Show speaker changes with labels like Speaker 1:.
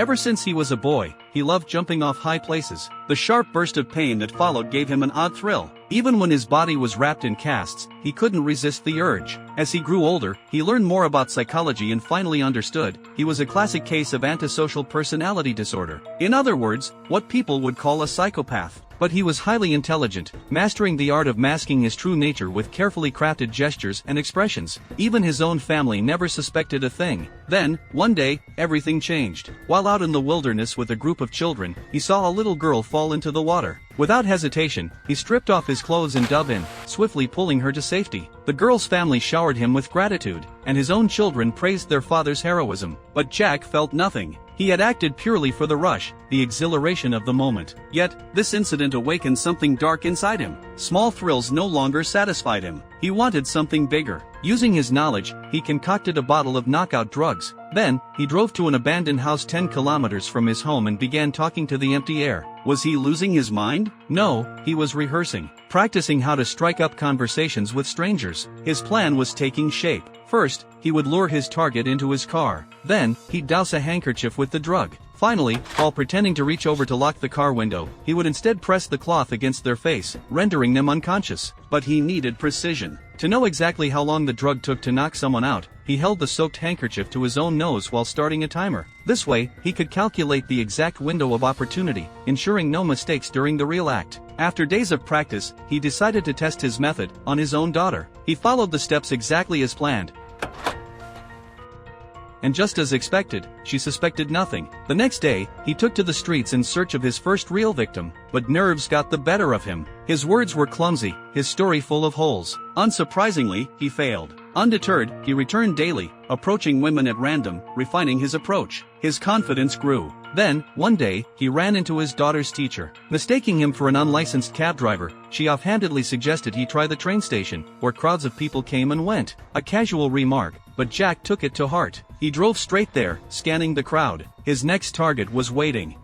Speaker 1: Ever since he was a boy, he loved jumping off high places. The sharp burst of pain that followed gave him an odd thrill. Even when his body was wrapped in casts, he couldn't resist the urge. As he grew older, he learned more about psychology and finally understood he was a classic case of antisocial personality disorder. In other words, what people would call a psychopath. But he was highly intelligent, mastering the art of masking his true nature with carefully crafted gestures and expressions. Even his own family never suspected a thing. Then, one day, everything changed. While out in the wilderness with a group of children, he saw a little girl fall into the water. Without hesitation, he stripped off his clothes and dove in, swiftly pulling her to safety. The girl's family showered him with gratitude, and his own children praised their father's heroism. But Jack felt nothing. He had acted purely for the rush, the exhilaration of the moment. Yet, this incident awakened something dark inside him. Small thrills no longer satisfied him. He wanted something bigger. Using his knowledge, he concocted a bottle of knockout drugs. Then, he drove to an abandoned house 10 kilometers from his home and began talking to the empty air. Was he losing his mind? No, he was rehearsing, practicing how to strike up conversations with strangers. His plan was taking shape. First, he would lure his target into his car. Then, he'd douse a handkerchief with the drug. Finally, while pretending to reach over to lock the car window, he would instead press the cloth against their face, rendering them unconscious. But he needed precision. To know exactly how long the drug took to knock someone out, he held the soaked handkerchief to his own nose while starting a timer. This way, he could calculate the exact window of opportunity, ensuring no mistakes during the real act. After days of practice, he decided to test his method on his own daughter. He followed the steps exactly as planned. And just as expected, she suspected nothing. The next day, he took to the streets in search of his first real victim, but nerves got the better of him. His words were clumsy, his story full of holes. Unsurprisingly, he failed. Undeterred, he returned daily, approaching women at random, refining his approach. His confidence grew. Then, one day, he ran into his daughter's teacher. Mistaking him for an unlicensed cab driver, she offhandedly suggested he try the train station, where crowds of people came and went. A casual remark, but Jack took it to heart. He drove straight there, scanning the crowd. His next target was waiting.